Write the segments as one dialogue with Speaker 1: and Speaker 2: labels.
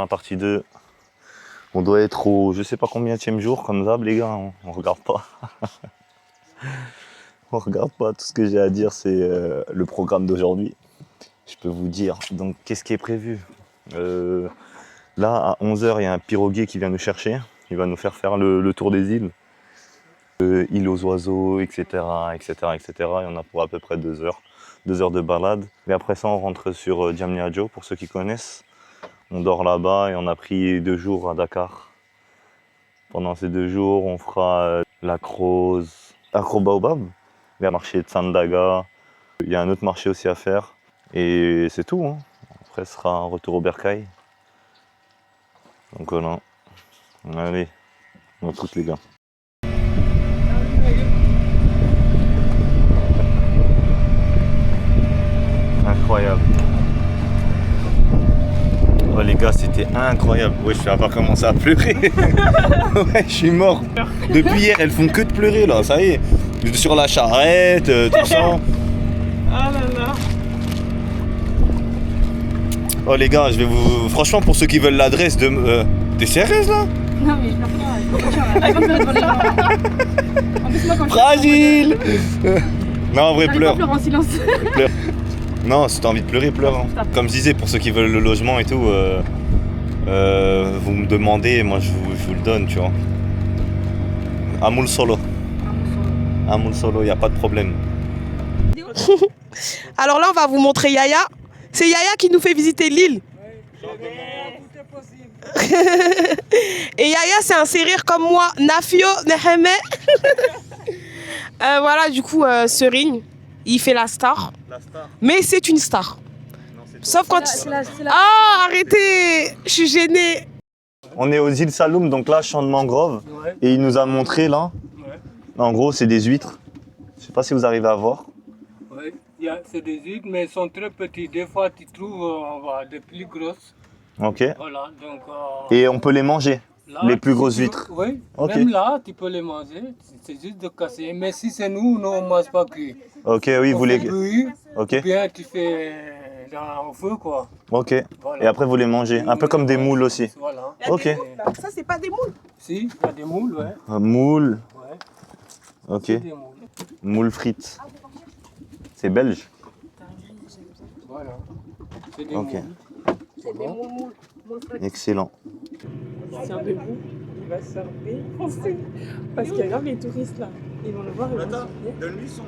Speaker 1: la partie 2. On doit être au je sais pas combienième jour, comme d'hab les gars, on regarde pas. On regarde pas, tout ce que j'ai à dire c'est le programme d'aujourd'hui. Je peux vous dire, donc qu'est-ce qui est prévu là à 11 h il y a un piroguier qui vient nous chercher, il va nous faire le tour des îles. Île aux oiseaux, etc., etc., etc. Il y en a pour à peu près 2 heures. 2 heures de balade. Et après ça, on rentre sur Diamniadio, pour ceux qui connaissent. On dort là-bas et on a pris 2 jours à Dakar. Pendant ces 2 jours, on fera l'Acro Baobab, le marché de Sandaga. Il y a un autre marché aussi à faire. Et c'est tout. Hein. Après, ce sera un retour au Bercail. Donc voilà. Allez, on tous les gars. Incroyable. Oh les gars, c'était incroyable. Ouais, je vais pas commencer à pleurer. Ouais, je suis mort. Depuis hier, elles font que de pleurer là, ça y est. Sur la charrette, tout ça.
Speaker 2: Ah là là.
Speaker 1: Oh les gars, je vais vous... Franchement, pour ceux qui veulent l'adresse de... T'es sérieuse là?
Speaker 2: Non mais je pleure pas. En plus, moi, quand
Speaker 1: Fragile. Non, en vrai, pleure.
Speaker 2: Pleure en silence.
Speaker 1: Pleure. Non, si t'as envie de pleurer, pleure. Hein. Comme je disais, pour ceux qui veulent le logement et tout, vous me demandez, moi je vous le donne, tu vois. Amoul solo. Amoul solo, y a pas de problème.
Speaker 3: Alors là, on va vous montrer Yaya. C'est Yaya qui nous fait visiter l'île. Et Yaya, c'est un sérir comme moi, Nafio Neheme. Voilà, du coup, Serigne, il fait la star. Mais c'est une star.
Speaker 1: Non,
Speaker 3: sauf quand... Ah, arrêtez. Je suis gênée.
Speaker 1: On est aux îles Saloum, donc là, champ de mangrove. Ouais. Et il nous a montré là. Ouais. En gros, c'est des huîtres. Je sais pas si vous arrivez à voir.
Speaker 4: Oui, c'est des huîtres, mais elles sont très petites. Des fois, tu trouves des plus grosses.
Speaker 1: Ok.
Speaker 4: Voilà, donc,
Speaker 1: et on peut les manger, là, les plus grosses huîtres.
Speaker 4: Oui, okay. Même là, tu peux les manger. C'est juste de casser. Mais si c'est nous, on ne mange pas cuit.
Speaker 1: Ok, oui, vous les...
Speaker 4: Ok. Ou bien tu fais au feu, quoi.
Speaker 1: Ok. Voilà. Et après, vous les mangez. Un peu comme des moules aussi.
Speaker 4: Voilà.
Speaker 3: Ok. Ça, c'est pas des moules?
Speaker 4: Si, il y a des moules, ouais.
Speaker 1: Moules.
Speaker 4: Ouais.
Speaker 1: Ok. Moules. Moules frites. C'est belge?
Speaker 4: Voilà. C'est des
Speaker 1: okay.
Speaker 4: moules.
Speaker 3: C'est des moules.
Speaker 1: Excellent.
Speaker 2: Tiens debout, il va se faire défoncer. Parce qu'il y a grave les touristes là. Ils vont le voir, ils vont
Speaker 1: Attends, donne-lui son...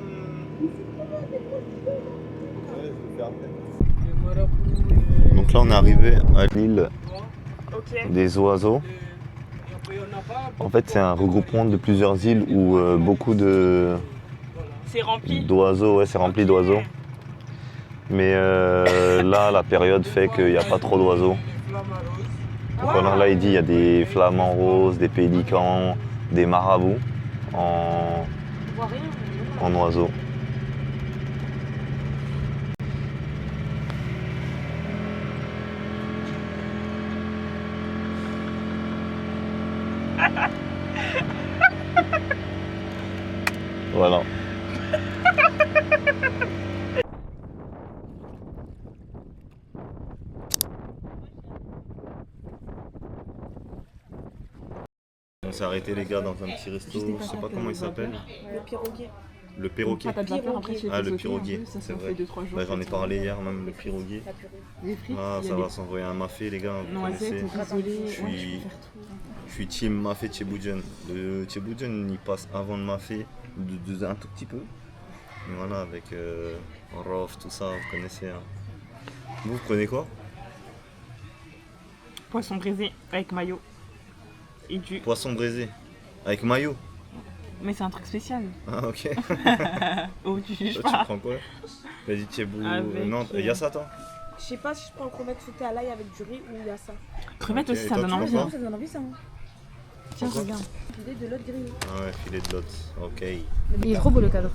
Speaker 1: Donc là, on est arrivé à l'île des oiseaux. En fait, c'est un regroupement de plusieurs îles où beaucoup de...
Speaker 2: C'est rempli
Speaker 1: d'oiseaux, ouais, c'est rempli d'oiseaux. Mais là, la période fait qu'il n'y a pas trop d'oiseaux. Donc voilà, là, il dit qu'il y a des flamants roses, des pélicans, des marabouts en oiseaux. Voilà. On s'est arrêté les gars dans un petit resto, je sais pas comment il s'appelle.
Speaker 3: Le piroguier.
Speaker 1: Le perroquet.
Speaker 2: Ah,
Speaker 1: le piroguier, c'est vrai. Bah, j'en ai parlé hier même, le piroguier. Ah, ça va s'envoyer un mafé les gars, vous connaissez. Je suis team mafé Tchéboudienne. Le Tchéboudienne il passe avant le mafé un tout petit peu. Et voilà, avec Rof, tout ça, vous connaissez. Hein. Vous prenez quoi?
Speaker 2: Poisson braisé avec maillot. Et du...
Speaker 1: Poisson braisé avec maillot.
Speaker 2: Mais c'est un truc spécial.
Speaker 1: Ah ok.
Speaker 2: Oh, tu juges
Speaker 1: toi,
Speaker 2: pas.
Speaker 1: Tu prends quoi? Vas-y Tchébou. Non, il y a ça toi?
Speaker 3: Je sais pas si je prends crevette sautée à l'ail avec du riz ou il y a ça.
Speaker 2: Crevette aussi, ça donne envie. Ça donne envie ça. Tiens, regarde.
Speaker 3: Filet de l'autre grillé.
Speaker 1: Ah ouais, filet de l'autre. Ok.
Speaker 5: Il est trop beau le cadre.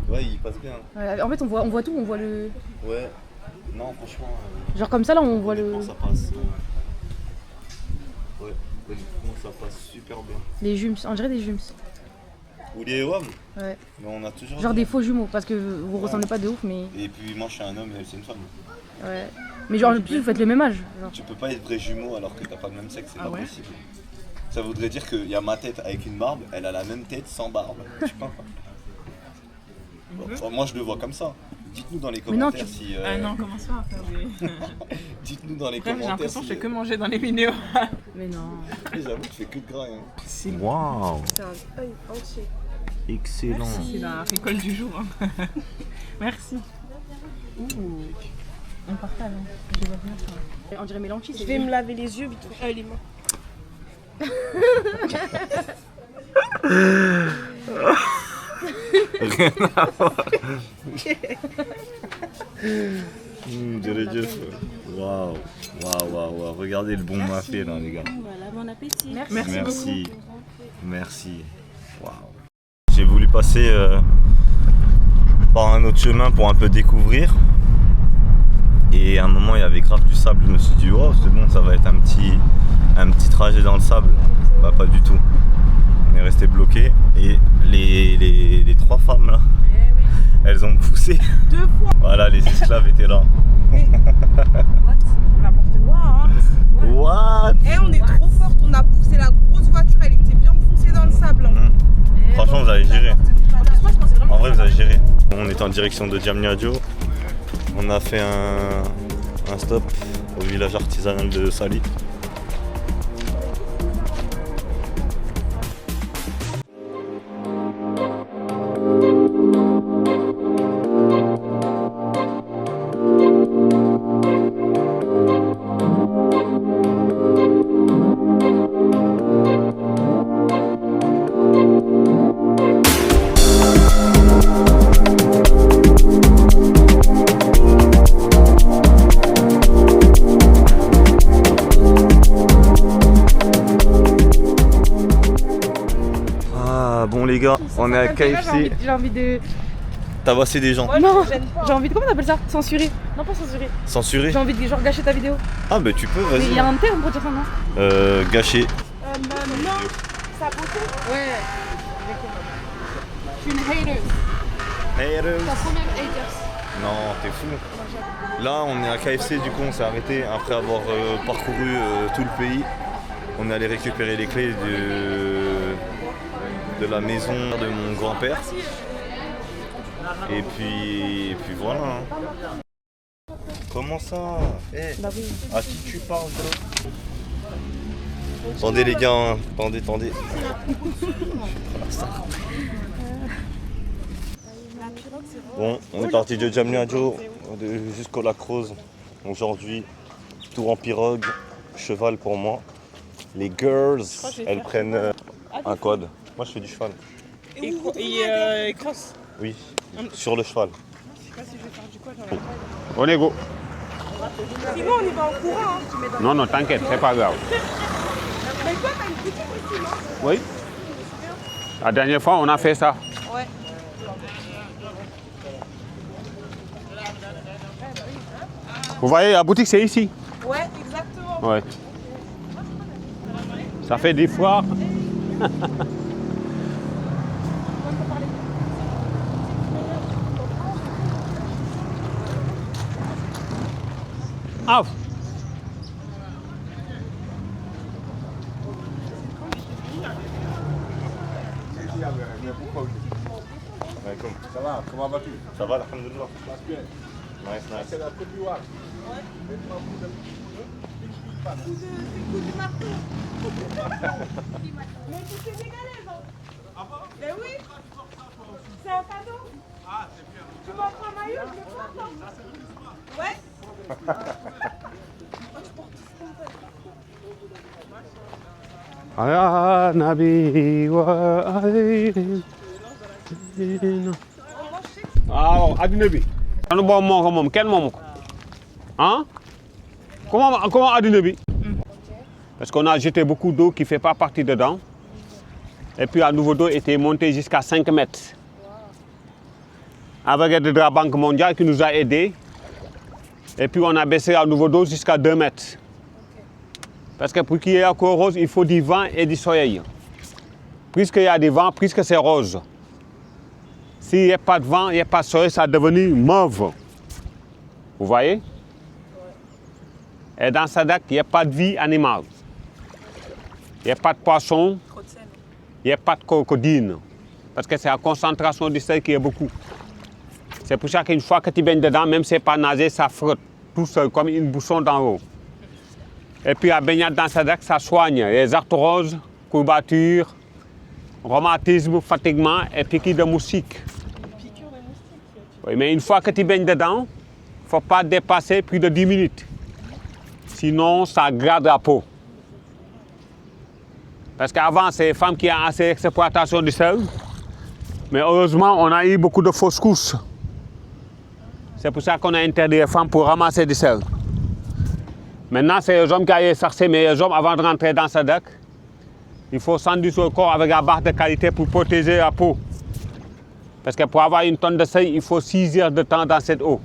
Speaker 1: Ouais, il passe bien.
Speaker 5: Ouais, en fait, on voit tout, on voit le...
Speaker 1: Ouais. Non, franchement...
Speaker 5: Genre comme ça, là, on voit le...
Speaker 1: Ça passe. Ouais, ça passe super bien.
Speaker 5: Les jumes, on dirait des jumes.
Speaker 1: Ou les WAM.
Speaker 5: Ouais.
Speaker 1: Mais on a toujours...
Speaker 5: Genre des faux jumeaux, parce que vous ressemblez pas de ouf, mais...
Speaker 1: Et puis moi, je suis un homme et elle, c'est une femme.
Speaker 5: Ouais. Mais genre, en plus, vous faites le même âge. Genre.
Speaker 1: Tu peux pas être vrai jumeau alors que t'as pas le même sexe, c'est
Speaker 2: Ah
Speaker 1: pas
Speaker 2: ouais
Speaker 1: possible. Ça voudrait dire qu'il y a ma tête avec une barbe, elle a la même tête sans barbe. Tu vois. Enfin, moi je le vois comme ça. Dites-nous dans les
Speaker 5: Mais non,
Speaker 1: commentaires si.
Speaker 2: Non, commence pas à faire des.
Speaker 1: Dites-nous dans les
Speaker 2: Après, j'ai
Speaker 1: commentaires.
Speaker 2: l'impression que
Speaker 1: si,
Speaker 2: je fais que manger dans les vidéos.
Speaker 5: Mais non.
Speaker 1: J'avoue, tu fais que de gras. Hein.
Speaker 2: C'est
Speaker 1: Waouh,
Speaker 2: un œil entier.
Speaker 1: excellent.
Speaker 2: C'est la récolte du jour. Hein. Merci. Ouh. On partage. Hein. Je vois bien ça.
Speaker 5: On dirait Mélanchi.
Speaker 3: Je vais me laver les yeux vite. Les mains.
Speaker 1: Rien à voir. Waouh, waouh. Regardez le bon mafé là, les gars.
Speaker 3: Voilà, bon appétit.
Speaker 2: Merci.
Speaker 1: Merci. Waouh. J'ai voulu passer par un autre chemin pour un peu découvrir. Et à un moment, il y avait grave du sable. Je me suis dit, oh, c'est bon, ça va être un petit trajet dans le sable. Bah, pas du tout. On est resté bloqué. Et les trois femmes là, elles ont poussé.
Speaker 3: 2 fois.
Speaker 1: Voilà, les esclaves étaient là.
Speaker 3: N'importe quoi, hein.
Speaker 1: What?
Speaker 3: Eh, on est trop forte. On a poussé la grosse voiture. Elle était bien foncée dans le sable.
Speaker 1: Franchement, vous avez géré.
Speaker 3: En plus, moi, je pensais vraiment.
Speaker 1: En vrai, vous avez géré. On est en direction de Diamniadio. On a fait un stop au village artisanal de Sali. Bon les gars, on est à KFC.
Speaker 5: J'ai envie de.
Speaker 1: Tabasser des gens.
Speaker 5: Non, j'ai envie de. Comment on appelle ça? Censurer. Non, pas censurer.
Speaker 1: Censurer?
Speaker 5: J'ai envie de genre gâcher ta vidéo.
Speaker 1: Ah bah tu peux,
Speaker 5: Mais il y a
Speaker 1: vas-y.
Speaker 5: un terme pour dire ça, non?
Speaker 1: Gâcher.
Speaker 3: Non, ça beauté.
Speaker 5: Ouais. Je suis une hater.
Speaker 1: Haters.
Speaker 5: Ta première haters.
Speaker 1: Non, t'es fou. Là, on est à KFC, du coup, on s'est arrêté après avoir parcouru tout le pays. On est allé récupérer les clés de la maison de mon grand-père. Et puis voilà. Hein. Comment ça?
Speaker 3: Bah oui.
Speaker 1: À qui tu parles, bro? Attendez les gars, hein. Attendez. Bon, on est parti de Diamniadio jusqu'au lac Rose. Aujourd'hui, tour en pirogue, cheval pour moi. Les girls, elles prennent un quad. Moi je fais du cheval.
Speaker 3: Et cross.
Speaker 1: Oui, sur le cheval.
Speaker 3: Je sais pas si je vais faire du quad dans la quad.
Speaker 6: On est go.
Speaker 3: Sinon, on y va en courant. Hein.
Speaker 6: Non, non, t'inquiète, c'est pas grave.
Speaker 3: Mais toi, t'as une boutique aussi, non?
Speaker 6: Oui. La dernière fois, on a fait ça.
Speaker 3: Ouais.
Speaker 6: Vous voyez, la boutique, c'est ici.
Speaker 3: Ouais, exactement.
Speaker 6: Ouais. Ça fait des fois. Ah.
Speaker 1: Ça va, comment vas-tu? Ça va, alhamdoulilah. Nice. C'est la Côte d'Ivoire.
Speaker 3: Coup du marteau. Mais c'est sénégalaise, hein. Ah bon? Ben oui. C'est un cadeau. Ah, c'est bien. Tu m'offres un maillot, je le porte, hein. Ouais.
Speaker 6: Ah, Nabi wa alayhi. Ah, adduna bi. Anu boobu moo ko moom kenn moomu ko. Hein? Comment adduna bi? Parce qu'on a jeté beaucoup d'eau qui ne fait pas partie dedans. Et puis, la niveau d'eau était monté jusqu'à 5 mètres. Avec l'aide de la Banque mondiale qui nous a aidés. Et puis, on a baissé la niveau d'eau jusqu'à 2 mètres. Parce que pour qu'il y ait encore rose, il faut du vent et du soleil. Puisqu'il y a du vent, puisque c'est rose. S'il n'y a pas de vent, il n'y a pas de soleil, ça va devenir mauve. Vous voyez? Et dans Sadak, il n'y a pas de vie animale. Il n'y a pas de poisson, il n'y a pas de crocodile. Parce que c'est la concentration du sel qui est beaucoup. C'est pour ça qu'une fois que tu baignes dedans, même si ce n'est pas nager, ça frotte tout seul, comme une bouchon dans l'eau. Et puis la baignade dans Sadak, ça soigne les arthroses, courbatures, rhumatisme, fatiguement et piqûres de moustiques. Oui, mais une fois que tu baignes dedans, il ne faut pas dépasser plus de 10 minutes. Sinon, ça grade la peau. Parce qu'avant, c'est les femmes qui ont assez d'exploitation du sel. Mais heureusement, on a eu beaucoup de fausses couches. C'est pour ça qu'on a interdit les femmes pour ramasser du sel. Maintenant, c'est les hommes qui allaient chercher, mais les hommes, avant de rentrer dans Sadak, il faut s'enduire sur le corps avec la barre de qualité pour protéger la peau. Parce que pour avoir une tonne de sel, il faut 6 heures de temps dans cette eau.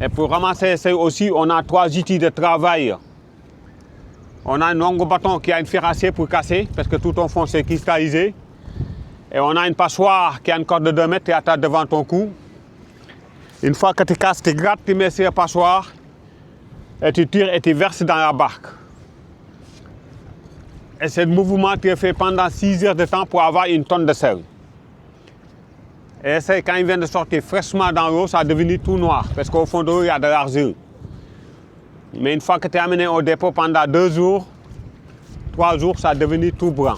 Speaker 6: Et pour ramasser le sel aussi, on a 3 outils de travail. On a un longue bâton qui a une ferrassier pour casser, parce que tout au fond c'est cristallisé. Et on a une passoire qui a une corde de 2 mètres et attache devant ton cou. Une fois que tu casses, tu grattes, tu mets sur la passoire, et tu tires et tu verses dans la barque. Et ce mouvement, tu le fais pendant 6 heures de temps pour avoir une tonne de sel. Et c'est quand il vient de sortir fraîchement dans l'eau, ça a devenu tout noir, parce qu'au fond de l'eau, il y a de l'argile. Mais une fois que tu es amené au dépôt pendant 2 jours, 3 jours, ça a devenu tout blanc.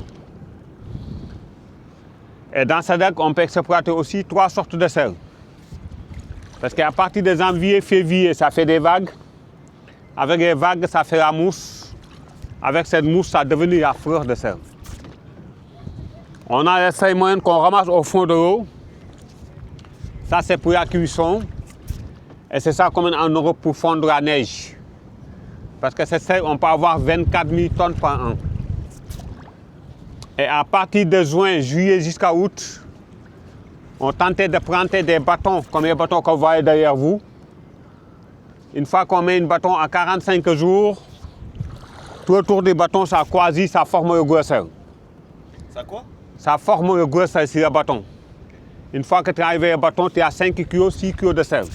Speaker 6: Et dans Sadak, on peut exploiter aussi 3 sortes de sel. Parce qu'à partir de janvier, février, ça fait des vagues. Avec les vagues, ça fait la mousse. Avec cette mousse, ça a devenu la fleur de sel. On a les sels moyennes qu'on ramasse au fond de l'eau. Ça, c'est pour la cuisson. Et c'est ça qu'on mène en Europe pour fondre la neige. Parce que ce sel, on peut avoir 24 000 tonnes par an. Et à partir de juin, juillet jusqu'à août, on tentait de planter des bâtons, comme les bâtons que vous voyez derrière vous. Une fois qu'on met un bâton à 45 jours, tout autour du bâton, ça croisit, ça forme le gros sel.
Speaker 1: Ça quoi?
Speaker 6: Ça forme le gros sel sur le bâton. Une fois que tu arrives au bâton, tu as 5 kg, 6 kg de sel.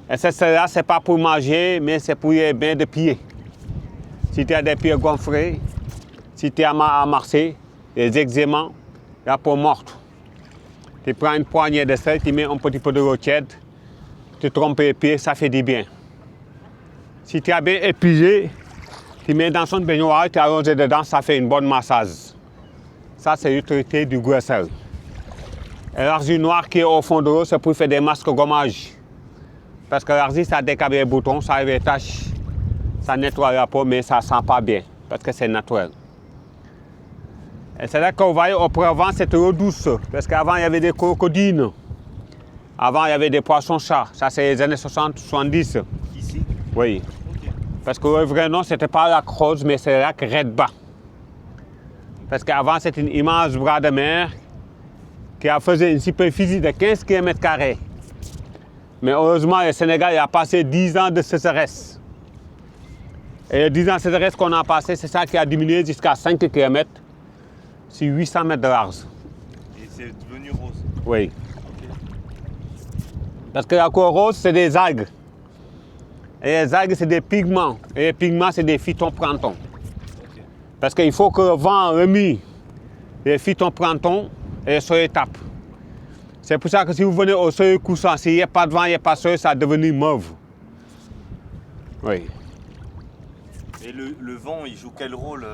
Speaker 6: Et ce sel-là, ce n'est pas pour manger, mais c'est pour les bains de pieds. Si tu as des pieds gonflés, si tu as mal à marcher, les eczémas, la peau morte. Tu prends une poignée de sel, tu mets un petit peu de l'eau tiède, tu trompes les pieds, ça fait du bien. Si tu as bien épuisé, tu mets dans son baignoire, tu allonges dedans, ça fait une bonne massage. Ça, c'est l'utilité du gros sel. Et l'argile noire qui est au fond de l'eau, c'est pour faire des masques gommage. Parce que l'argile, ça décape les boutons, ça enlève les taches, ça nettoie la peau, mais ça ne sent pas bien, parce que c'est naturel. Et c'est là qu'on voyait auparavant, c'était l'eau douce, parce qu'avant, il y avait des crocodiles. Avant, il y avait des poissons-chats. Ça, c'est les années 60, 70.
Speaker 1: Ici?
Speaker 6: Oui.
Speaker 1: Ok.
Speaker 6: Parce que le vrai nom, ce n'était pas lac Rose, mais c'est le lac Redba. Parce qu'avant, c'était une immense bras de mer qui a fait une superficie de 15 km². Mais heureusement, le Sénégal a passé 10 ans de sécheresse. Et les 10 ans de sécheresse qu'on a passé, c'est ça qui a diminué jusqu'à 5 km sur 800 mètres de large.
Speaker 1: Et c'est devenu rose?
Speaker 6: Oui. Parce que la couleur rose, c'est des algues. Et les algues, c'est des pigments. Et les pigments, c'est des phytoplanctons.
Speaker 1: Ok.
Speaker 6: Parce qu'il faut que le vent remue les phytoplanctons et le soleil tape. C'est pour ça que si vous venez au soleil couchant, s'il n'y a pas de vent, il n'y a pas de soleil, ça devenu mauve. Oui.
Speaker 1: Et le vent, il joue quel rôle?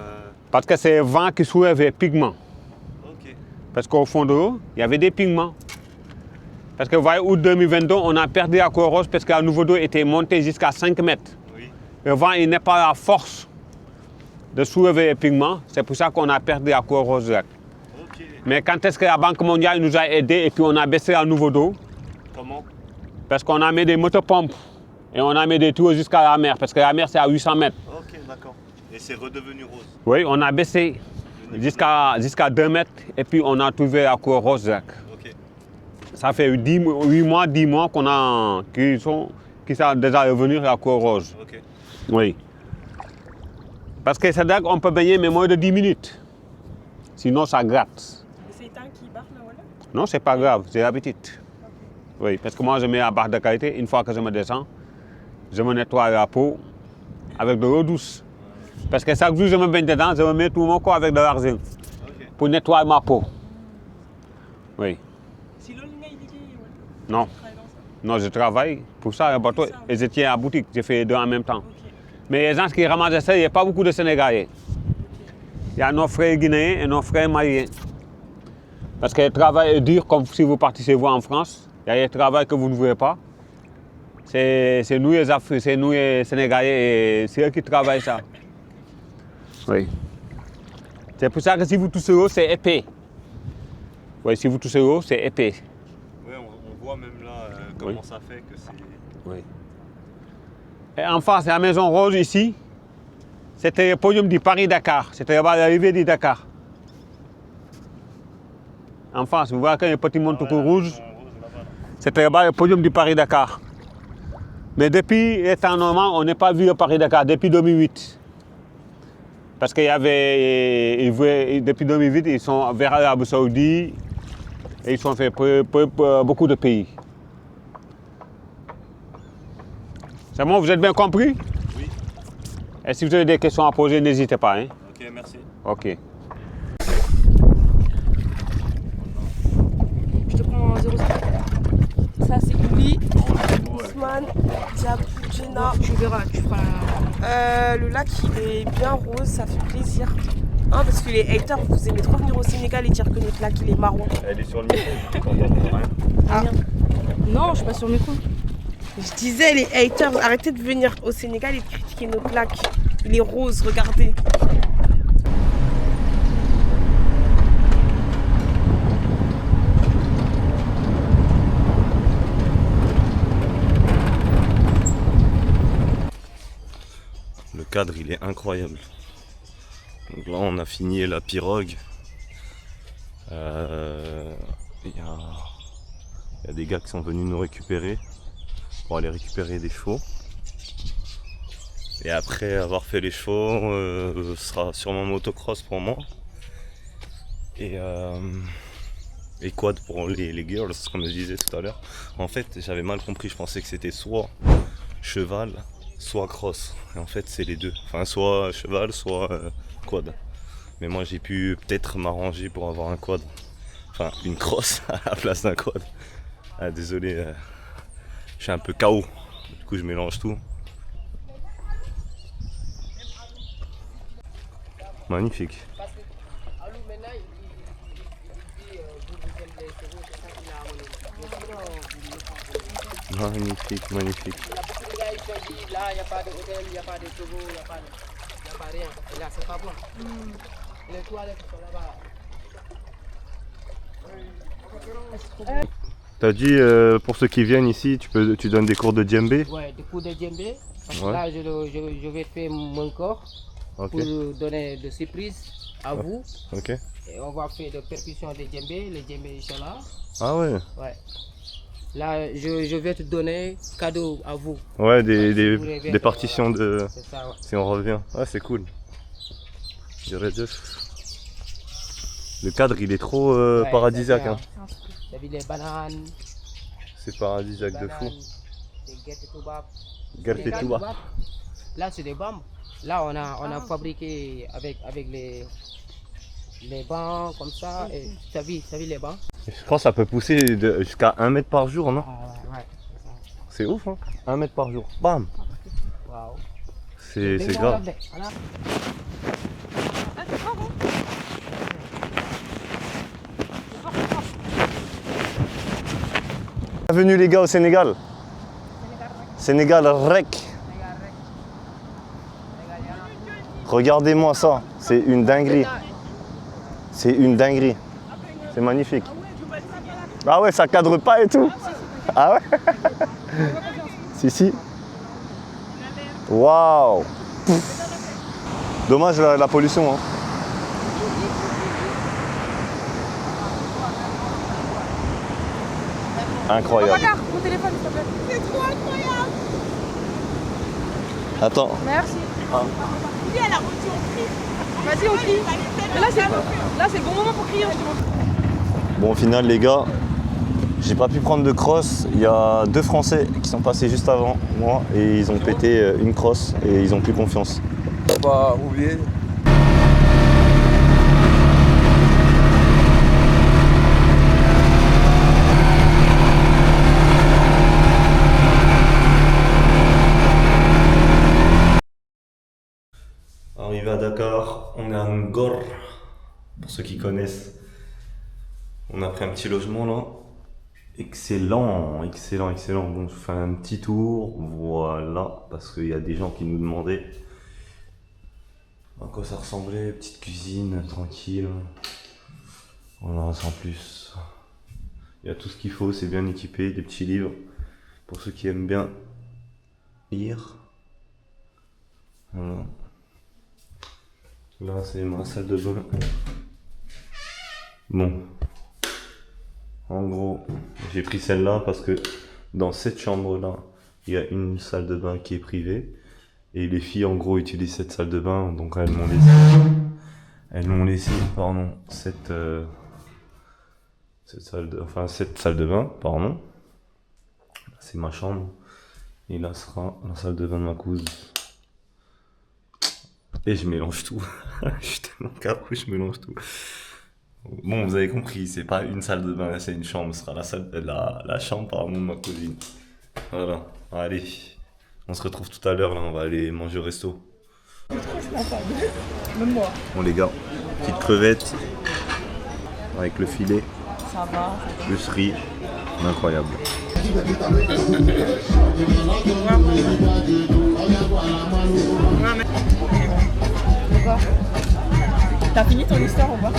Speaker 6: Parce que c'est le vent qui soulève les pigments.
Speaker 1: Ok.
Speaker 6: Parce qu'au fond de l'eau, il y avait des pigments. Parce que vous voyez, août 2022, on a perdu la couleur rose parce que le niveau d'eau était monté jusqu'à 5 mètres.
Speaker 1: Oui.
Speaker 6: Le vent, il n'est pas la force de soulever les pigments. C'est pour ça qu'on a perdu la couleur rose.
Speaker 1: Ok.
Speaker 6: Mais quand est-ce que la Banque mondiale nous a aidés et puis on a baissé le niveau d'eau?
Speaker 1: Comment?
Speaker 6: Parce qu'on a mis des motopompes et on a mis des tuyaux jusqu'à la mer. Parce que la mer, c'est à 800 mètres.
Speaker 1: Ok, d'accord. Et c'est redevenu rose?
Speaker 6: Oui, on a baissé jusqu'à 2 mètres et puis on a trouvé la couleur rose.
Speaker 1: Ok.
Speaker 6: Ça fait 8 mois, 10 mois qui sont déjà revenus à la couleur rose.
Speaker 1: Ok.
Speaker 6: Oui. Parce que c'est là qu'on peut baigner mais moins de 10 minutes. Sinon, ça gratte.
Speaker 2: C'est tant qui barre là, voilà?
Speaker 6: Non, c'est pas grave, c'est l'habitude. Oui, parce que moi, je mets la barre de qualité. Une fois que je me descends, je me nettoie la peau avec de l'eau douce. Parce que chaque jour, je me baigne dedans, je me mets tout mon corps avec de l'argile pour nettoyer ma peau. Oui. Non. Non, je travaille pour ça, un bateau, et je tiens à la boutique, je fais les deux en même temps. Mais les gens qui ramassent ça, il n'y a pas beaucoup de Sénégalais. Il y a nos frères guinéens et nos frères maliens. Parce que le travail est dur, comme si vous partez chez vous en France. Il y a des travail que vous ne voulez pas. C'est nous les Africains, c'est nous les Sénégalais, et c'est eux qui travaillent ça. Oui. C'est pour ça que si vous touchez l'eau, c'est épais. Oui, si vous touchez l'eau, c'est épais.
Speaker 1: Oui, on voit même là comment ça fait que c'est...
Speaker 6: Oui. Et en face, la Maison Rose ici, c'était le podium du Paris-Dakar. C'était l'arrivée du Dakar. En face, vous voyez qu'il y a un petit monticule rouge. C'était là-bas le podium du Paris-Dakar. Mais depuis les temps normaux, on n'a pas vu le Paris-Dakar, depuis 2008. Parce qu'il y avait, depuis 2008, ils sont vers l'Arabie Saoudite et ils sont fait beaucoup de pays. C'est bon, vous êtes bien compris?
Speaker 1: Oui.
Speaker 6: Et si vous avez des questions à poser, n'hésitez pas. Hein?
Speaker 1: Ok, merci.
Speaker 6: Ok.
Speaker 5: Je te prends 0,5.
Speaker 2: Ça, c'est Ouli, Ousmane, Diabou, Jenna.
Speaker 5: Tu verras, tu feras la...
Speaker 2: Le lac, il est bien rose, ça fait plaisir. Hein, parce que les haters, vous aimez trop venir au Sénégal et dire que notre lac, il est marron.
Speaker 1: Elle est sur le micro.
Speaker 2: Ah.
Speaker 5: Non, je suis pas sur le micro.
Speaker 2: Je disais, les haters, arrêtez de venir au Sénégal et de critiquer notre lac. Il est rose, regardez.
Speaker 1: Le cadre, il est incroyable. Donc là, on a fini la pirogue. Il y a des gars qui sont venus nous récupérer pour aller récupérer des chevaux. Et après avoir fait les chevaux, ce sera sûrement motocross pour moi. Et quad pour les girls, comme je disais tout à l'heure. En fait, j'avais mal compris, je pensais que c'était soit cheval, soit cross. Et en fait, c'est les deux. Enfin, soit cheval, soit quad. Mais moi, j'ai pu peut-être m'arranger pour avoir un quad. Enfin, une cross à la place d'un quad. Ah, désolé, je suis un peu KO. Du coup, je mélange tout. Magnifique. Magnifique, magnifique.
Speaker 7: Là, il n'y a pas d'hôtel, il n'y a pas de chevaux, il n'y a pas rien. Et là, c'est pas bon. Les toilettes sont là-bas.
Speaker 1: T'as dit pour ceux qui viennent ici, tu donnes des cours de djembé?
Speaker 7: Ouais, des cours de djembé.
Speaker 1: Ouais.
Speaker 7: Là, je vais faire mon corps
Speaker 1: Ok.
Speaker 7: pour donner des surprises à vous.
Speaker 1: Ok.
Speaker 7: Et on va faire des percussions de djembé. Les djembés sont là.
Speaker 1: Ah ouais.
Speaker 7: Ouais. Là, je vais te donner cadeau à vous.
Speaker 1: Ouais,
Speaker 7: Ouais,
Speaker 1: des partitions de...
Speaker 7: C'est ça, ouais.
Speaker 1: Si on revient. Ouais, c'est cool. Je dirais deux. Le cadre, il est trop
Speaker 7: Ouais,
Speaker 1: paradisiaque.
Speaker 7: ça,
Speaker 1: Hein.
Speaker 7: T'as vu les bananes,
Speaker 1: C'est paradisiaque de fou.
Speaker 7: des guettes toubab.
Speaker 1: Gerte
Speaker 7: Les
Speaker 1: et tout bas.
Speaker 7: toubab. Là, c'est des bambes. Là, on a fabriqué avec les bancs comme ça. Et t'as vu les bancs?
Speaker 1: Je crois que ça peut pousser jusqu'à 1 mètre par jour, non?
Speaker 7: Ah ouais, c'est ça.
Speaker 1: C'est ouf, hein? 1 mètre par jour. Bam!
Speaker 7: Waouh.
Speaker 1: C'est grave.
Speaker 7: Voilà.
Speaker 1: Bienvenue les gars au Sénégal. Sénégal Rec. Regardez-moi ça, c'est une dinguerie. C'est une dinguerie. C'est magnifique. Ah ouais, ça cadre pas et tout. Ah ouais. Si, si. Waouh. Dommage la pollution. Hein. Incroyable.
Speaker 5: Regarde, mon téléphone, s'il te plaît.
Speaker 2: C'est trop incroyable.
Speaker 1: Attends.
Speaker 5: Merci.
Speaker 2: Lui, elle a reçu au cri.
Speaker 5: Vas-y, on crie. Mais là, c'est le bon moment pour crier, je te montre.
Speaker 1: Bon, au final, les gars, J'ai pas pu prendre de crosse. Il y a 2 Français qui sont passés juste avant moi et ils ont pété une crosse et ils ont plus confiance.
Speaker 8: Bah, oublier.
Speaker 1: Arrivé à Dakar, on est à Ngor, pour ceux qui connaissent. On a pris un petit logement là. Excellent, excellent, excellent. Bon, je fais un petit tour, voilà, parce qu'il y a des gens qui nous demandaient à quoi ça ressemblait. Petite cuisine, tranquille. Voilà, sans plus. Il y a tout ce qu'il faut, c'est bien équipé, des petits livres pour ceux qui aiment bien lire. Voilà. Là, c'est ma salle de bain. Bon. En gros, j'ai pris celle-là parce que dans cette chambre-là, il y a une salle de bain qui est privée. Et les filles, en gros, utilisent cette salle de bain. Donc, elles m'ont laissé, cette salle de bain, pardon. C'est ma chambre. Et là sera la salle de bain de ma cousine. Et je mélange tout. Je suis tellement carré, je mélange tout. Bon, vous avez compris, c'est pas une salle de bain, c'est une chambre. Ce sera la chambre pardon, de ma cousine. Voilà, allez. On se retrouve tout à l'heure, là, on va aller manger au resto.
Speaker 2: Même moi.
Speaker 1: Bon les gars, petite crevette avec le filet.
Speaker 2: Ça va.
Speaker 1: Le riz, incroyable.
Speaker 2: T'as fini ton histoire, au revoir.